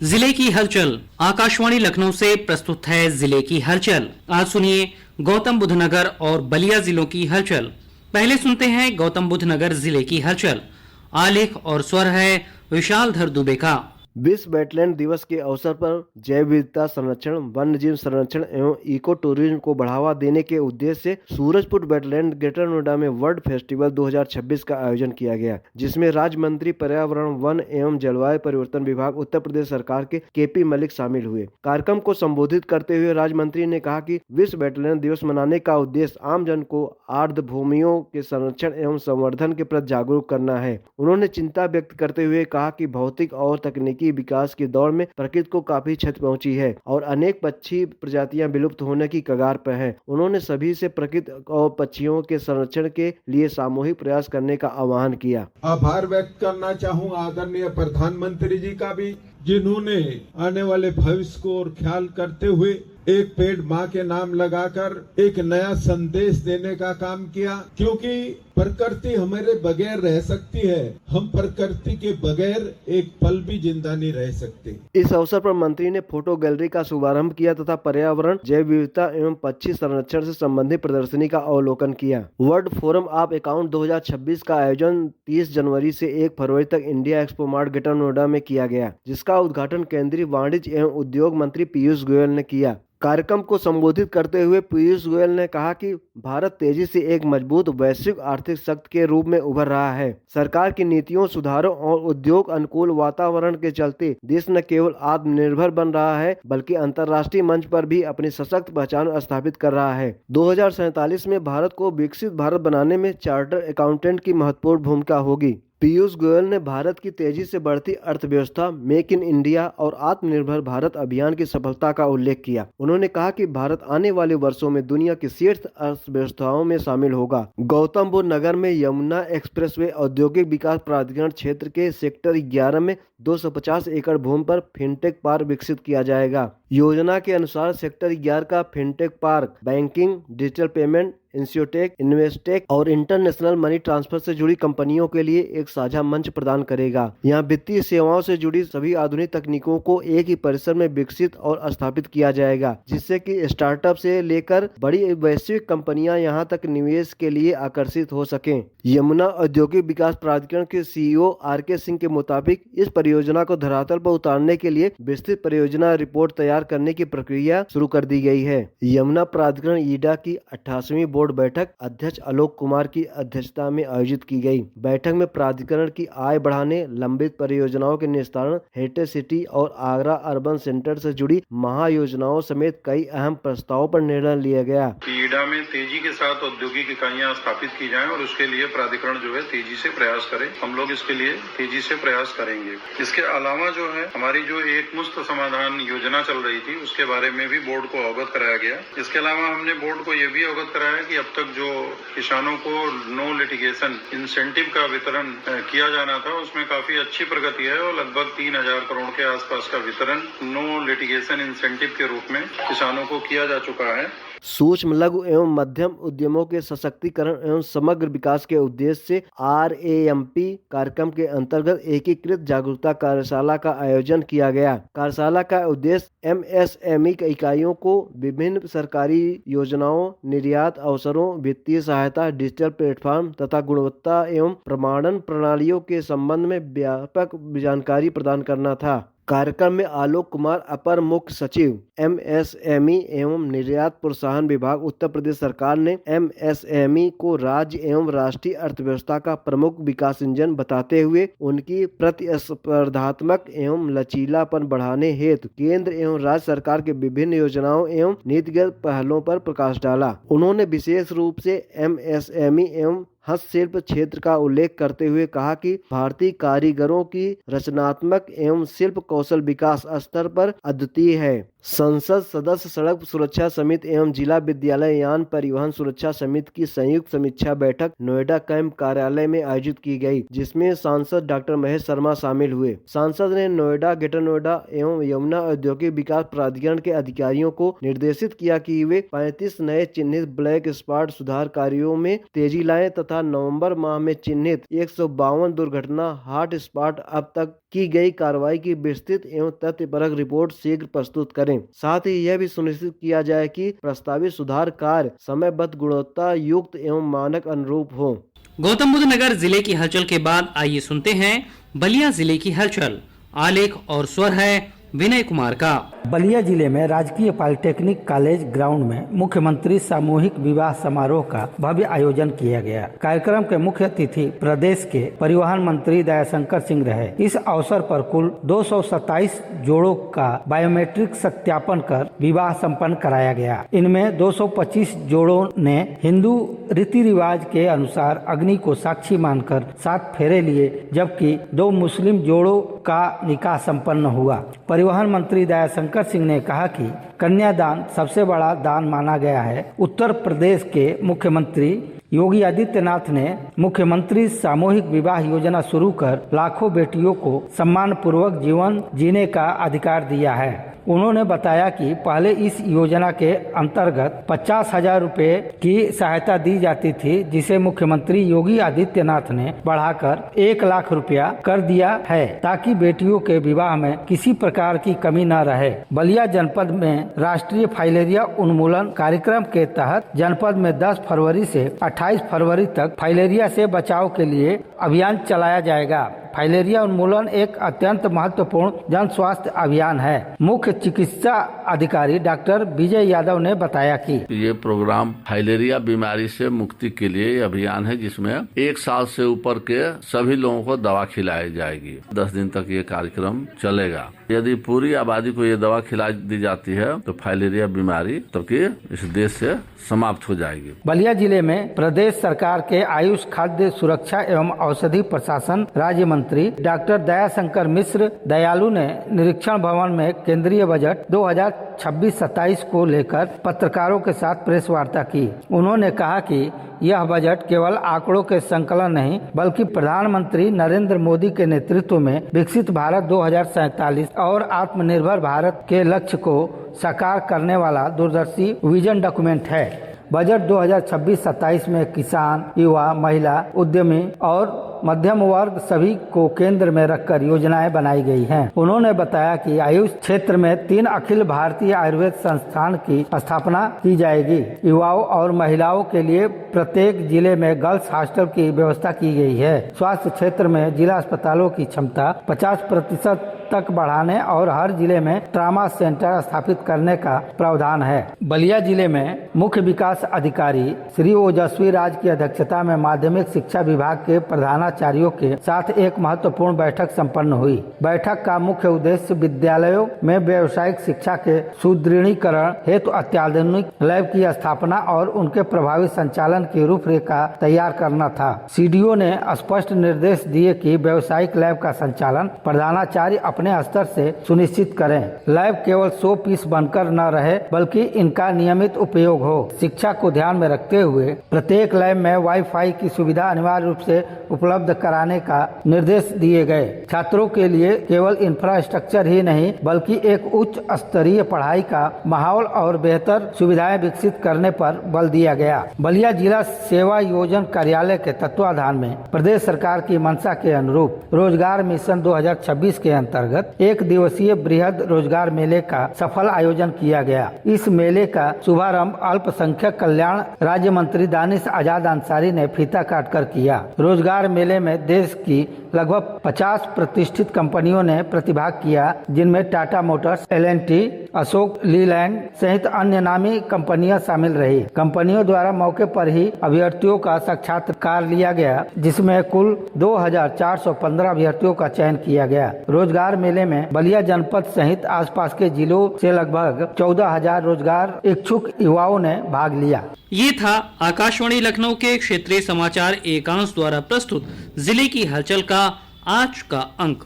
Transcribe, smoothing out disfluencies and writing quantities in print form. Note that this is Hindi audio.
जिले की हलचल। आकाशवाणी लखनऊ से प्रस्तुत है जिले की हलचल। आज सुनिए गौतम बुद्ध नगर और बलिया जिलों की हलचल। पहले सुनते हैं गौतम बुद्ध नगर जिले की हलचल। आलेख और स्वर है विशालधर दुबे का। विश्व वेटलैंड दिवस के अवसर पर जैव विविधता संरक्षण, वन्यजीव संरक्षण एवं इको टूरिज्म को बढ़ावा देने के उद्देश्य से सूरजपुर वेटलैंड ग्रेटर नोएडा में वर्ल्ड फेस्टिवल 2026 का आयोजन किया गया, जिसमें राज्य मंत्री पर्यावरण, वन एवं जलवायु परिवर्तन विभाग उत्तर प्रदेश सरकार के केपी मलिक शामिल हुए। कार्यक्रम को संबोधित करते हुए राज्य मंत्री ने कहा कि विश्व वेटलैंड दिवस मनाने का उद्देश्य आम जन को आर्द्र भूमियों के संरक्षण एवं संवर्धन के प्रति जागरूक करना है। उन्होंने चिंता व्यक्त करते हुए कहा कि भौतिक और तकनीकी विकास के दौर में प्रकृति को काफी क्षति पहुंची है और अनेक पक्षी प्रजातियां विलुप्त होने की कगार पर हैं। उन्होंने सभी से प्रकृति और पक्षियों के संरक्षण के लिए सामूहिक प्रयास करने का आह्वान किया। आभार व्यक्त करना चाहूँ आदरणीय प्रधानमंत्री जी का भी, जिन्होंने आने वाले भविष्य को और ख्याल करते हुए एक पेड़ माँ के नाम लगाकर एक नया संदेश देने का काम किया, क्योंकि प्रकृति हमारे बगैर रह सकती है, हम प्रकृति के बगैर एक पल भी जिंदा नहीं रह सकते। इस अवसर पर मंत्री ने फोटो गैलरी का शुभारंभ किया तथा पर्यावरण, जैव विविधता एवं पक्षी संरक्षण से संबंधित प्रदर्शनी का अवलोकन किया। वर्ल्ड फोरम ऑफ अकाउंट 2026 का आयोजन 30 जनवरी से 1 फरवरी तक India expo mart greater Noida में किया गया, जिसका उद्घाटन केंद्रीय वाणिज्य एवं उद्योग मंत्री पीयूष गोयल ने किया। कार्यक्रम को संबोधित करते हुए पीयूष गोयल ने कहा कि भारत तेजी से एक मजबूत वैश्विक आर्थिक शक्ति के रूप में उभर रहा है। सरकार की नीतियों, सुधारों और उद्योग अनुकूल वातावरण के चलते देश न केवल आत्मनिर्भर बन रहा है, बल्कि अंतर्राष्ट्रीय मंच पर भी अपनी सशक्त पहचान स्थापित कर रहा है। 2047 में भारत को विकसित भारत बनाने में चार्टर्ड अकाउंटेंट की महत्वपूर्ण भूमिका होगी। पीयूष गोयल ने भारत की तेजी से बढ़ती अर्थव्यवस्था, मेक इन इंडिया और आत्मनिर्भर भारत अभियान की सफलता का उल्लेख किया। उन्होंने कहा कि भारत आने वाले वर्षों में दुनिया की शीर्ष अर्थव्यवस्थाओं में शामिल होगा। गौतम बुद्ध नगर में यमुना एक्सप्रेसवे औद्योगिक विकास प्राधिकरण क्षेत्र के सेक्टर 11 में 250 एकड़ भूमि पर फिनटेक पार्क विकसित किया जाएगा। योजना के अनुसार सेक्टर 11 का fintech park banking, digital payment, insurtech, investech और इंटरनेशनल मनी ट्रांसफर से जुड़ी कंपनियों के लिए एक साझा मंच प्रदान करेगा। यहाँ वित्तीय सेवाओं से जुड़ी सभी आधुनिक तकनीकों को एक ही परिसर में विकसित और स्थापित किया जाएगा, जिससे कि स्टार्टअप से लेकर बड़ी वैश्विक कंपनियां यहाँ तक निवेश के लिए आकर्षित हो सकें। यमुना औद्योगिक विकास प्राधिकरण के सीईओ आर.के. सिंह के मुताबिक इस परियोजना को धरातल पर उतारने के लिए विस्तृत परियोजना रिपोर्ट तैयार करने की प्रक्रिया शुरू कर दी गई है। यमुना प्राधिकरण ईडा की 88वीं बोर्ड बैठक अध्यक्ष आलोक कुमार की अध्यक्षता में आयोजित की गई। बैठक में प्राधिकरण की आय बढ़ाने, लंबित परियोजनाओं के निस्तारण, हेरिटेज सिटी और आगरा अर्बन सेंटर से जुड़ी महायोजनाओं समेत कई अहम प्रस्तावों पर निर्णय लिया गया। ईडा में तेजी के साथ औद्योगिक इकाइयां स्थापित की जाएं और उसके लिए प्राधिकरण जो है तेजी से प्रयास करे। हम लोग इसके लिए तेजी से प्रयास करेंगे। इसके अलावा जो है हमारी जो एक मुफ्त समाधान योजना चल रही थी, उसके बारे में भी बोर्ड को अवगत कराया गया। इसके अलावा हमने बोर्ड को ये भी अवगत कराया कि अब तक जो किसानों को नो लिटिगेशन इंसेंटिव का वितरण किया जाना था, उसमें काफी अच्छी प्रगति है और लगभग 3000 करोड़ के आसपास का वितरण नो लिटिगेशन इंसेंटिव के रूप में किसानों को किया जा चुका है। सूक्ष्म, लघु एवं मध्यम उद्यमों के सशक्तिकरण एवं समग्र विकास के उद्देश्य से RAMP कार्यक्रम के अंतर्गत एकीकृत जागरूकता कार्यशाला का आयोजन किया गया। कार्यशाला का उद्देश्य MSME इकाइयों को विभिन्न सरकारी योजनाओं, निर्यात अवसरों, वित्तीय सहायता, डिजिटल प्लेटफॉर्म तथा गुणवत्ता एवं प्रमाणन प्रणालियों के संबंध में व्यापक जानकारी प्रदान करना था। कार्यक्रम में आलोक कुमार, अपर मुख्य सचिव MSME एवं निर्यात प्रोत्साहन विभाग उत्तर प्रदेश सरकार ने MSME को राज्य एवं राष्ट्रीय अर्थव्यवस्था का प्रमुख विकास इंजन बताते हुए उनकी प्रतिस्पर्धात्मक एवं लचीलापन बढ़ाने हेतु केंद्र एवं राज्य सरकार के विभिन्न योजनाओं एवं नीतिगत पहलों पर प्रकाश डाला। उन्होंने विशेष रूप से MSME एवं हस्तशिल्प क्षेत्र का उल्लेख करते हुए कहा कि भारतीय कारीगरों की रचनात्मक एवं शिल्प कौशल विकास स्तर पर अद्वितीय है। संसद सदस्य सड़क सुरक्षा समिति एवं जिला विद्यालय यान परिवहन सुरक्षा समिति की संयुक्त समीक्षा बैठक नोएडा कैंप कार्यालय में आयोजित की गई, जिसमें सांसद डॉक्टर महेश शर्मा शामिल हुए। सांसद ने नोएडा, ग्रेटर नोएडा एवं यमुना औद्योगिक विकास प्राधिकरण के अधिकारियों को निर्देशित किया कि वे 35 नए चिन्हित ब्लैक स्पॉट सुधार कार्यों में तेजी लाएं तथा नवंबर माह में चिन्हित 152 दुर्घटना हॉट स्पॉट अब तक की गई कार्रवाई की विस्तृत एवं तथ्यपरक रिपोर्ट शीघ्र प्रस्तुत करें। साथ ही यह भी सुनिश्चित किया जाए कि प्रस्तावित सुधार कार्य समयबद्ध, गुणवत्ता युक्त एवं मानक अनुरूप हो। गौतम बुद्ध नगर जिले की हलचल के बाद आइए सुनते हैं बलिया जिले की हलचल। आलेख और स्वर है विनय कुमार का। बलिया जिले में राजकीय पॉलिटेक्निक कॉलेज ग्राउंड में मुख्यमंत्री सामूहिक विवाह समारोह का भव्य आयोजन किया गया। कार्यक्रम के मुख्य अतिथि प्रदेश के परिवहन मंत्री दयाशंकर सिंह रहे। इस अवसर पर कुल 227 जोड़ों का बायोमेट्रिक सत्यापन कर विवाह संपन्न कराया गया। इनमें 225 जोड़ों ने हिंदू रीति रिवाज के अनुसार अग्नि को साक्षी मानकर 7 फेरे लिए, जबकि 2 मुस्लिम जोड़ों का निकाह संपन्न हुआ। परिवहन मंत्री दयाशंकर सिंह ने कहा कि कन्यादान सबसे बड़ा दान माना गया है। उत्तर प्रदेश के मुख्यमंत्री योगी आदित्यनाथ ने मुख्यमंत्री सामूहिक विवाह योजना शुरू कर लाखों बेटियों को सम्मान पूर्वक जीवन जीने का अधिकार दिया है। उन्होंने बताया कि पहले इस योजना के अंतर्गत 50,000 रुपए की सहायता दी जाती थी, जिसे मुख्यमंत्री योगी आदित्यनाथ ने बढ़ाकर 1 लाख रुपया कर दिया है, ताकि बेटियों के विवाह में किसी प्रकार की कमी न रहे। बलिया जनपद में राष्ट्रीय फाइलेरिया उन्मूलन कार्यक्रम के तहत जनपद में 10 फरवरी से 28 फरवरी तक फाइलेरिया से बचाव के लिए अभियान चलाया जाएगा। फाइलेरिया उन्मूलन एक अत्यंत महत्वपूर्ण जन स्वास्थ्य अभियान है। मुख्य चिकित्सा अधिकारी डॉक्टर विजय यादव ने बताया कि ये प्रोग्राम फाइलेरिया बीमारी से मुक्ति के लिए अभियान है, जिसमें 1 साल से ऊपर के सभी लोगों को दवा खिलाई जाएगी। 10 दिन तक ये कार्यक्रम चलेगा। यदि पूरी आबादी को ये दवा खिला दी जाती है तो फाइलेरिया बीमारी तबकि इस देश से समाप्त हो जाएगी। बलिया जिले में प्रदेश सरकार के आयुष, खाद्य सुरक्षा एवं औषधि प्रशासन राज्य मंत्री डॉक्टर दयाशंकर मिश्र दयालु ने निरीक्षण भवन में केंद्रीय बजट 2026-27 को लेकर पत्रकारों के साथ प्रेस वार्ता की। उन्होंने कहा कि यह बजट केवल आंकड़ों के संकलन नहीं, बल्कि प्रधानमंत्री नरेंद्र मोदी के नेतृत्व में विकसित भारत 2047 और आत्मनिर्भर भारत के लक्ष्य को साकार करने वाला दूरदर्शी विजन डॉक्यूमेंट है। बजट 2026-27 में किसान, युवा, महिला, उद्यमी और मध्यम वर्ग सभी को केंद्र में रखकर योजनाएं बनाई गई हैं। उन्होंने बताया कि आयुष क्षेत्र में 3 अखिल भारतीय आयुर्वेद संस्थान की स्थापना की जाएगी। युवाओं और महिलाओं के लिए प्रत्येक जिले में गर्ल्स हॉस्टल की व्यवस्था की गई है। स्वास्थ्य क्षेत्र में जिला अस्पतालों की क्षमता 50% तक बढ़ाने और हर जिले में ट्रामा सेंटर स्थापित करने का प्रावधान है। बलिया जिले में मुख्य विकास अधिकारी श्री ओजस्वी राज की अध्यक्षता में माध्यमिक शिक्षा विभाग के प्रधानाचार्यों के साथ एक महत्वपूर्ण बैठक संपन्न हुई। बैठक का मुख्य उद्देश्य विद्यालयों में व्यावसायिक शिक्षा के सुदृढ़ीकरण हेतु अत्याधुनिक लैब की स्थापना और उनके प्रभावी संचालन की रूपरेखा तैयार करना था। सीडीओ ने स्पष्ट निर्देश दिए कि व्यावसायिक लैब का संचालन प्रधानाचार्य अपने स्तर से सुनिश्चित करें। लैब केवल 100 पीस बनकर न रहे, बल्कि इनका नियमित उपयोग हो। शिक्षा को ध्यान में रखते हुए प्रत्येक लैब में वाईफाई की सुविधा अनिवार्य रूप से उपलब्ध कराने का निर्देश दिए गए। छात्रों के लिए केवल इंफ्रास्ट्रक्चर ही नहीं, बल्कि एक उच्च स्तरीय पढ़ाई का माहौल और बेहतर सुविधाएं विकसित करने पर बल दिया गया। बलिया जिला सेवा योजन कार्यालय के तत्वाधान में प्रदेश सरकार की मंशा के अनुरूप रोजगार मिशन 2026 के अंतर्गत 1 दिवसीय बृहद रोजगार मेले का सफल आयोजन किया गया। इस मेले का शुभारंभ अल्पसंख्यक कल्याण राज्य मंत्री दानिश आजाद अंसारी ने फीता काटकर किया। रोजगार मेले में देश की लगभग 50 प्रतिष्ठित कंपनियों ने प्रतिभाग किया, जिनमें टाटा मोटर्स, L&T, अशोक लीलैंड सहित अन्य नामी कंपनियां शामिल रही। कंपनियों द्वारा मौके पर ही अभ्यर्थियों का साक्षात्कार लिया गया, जिसमें कुल 2415 अभ्यर्थियों का चयन किया गया। रोजगार मेले में बलिया जनपद सहित आसपास के जिलों से लगभग 14,000 रोजगार इच्छुक युवाओं ने भाग लिया। ये था आकाशवाणी लखनऊ के क्षेत्रीय समाचार एकांश द्वारा प्रस्तुत जिले की हलचल का आज का अंक।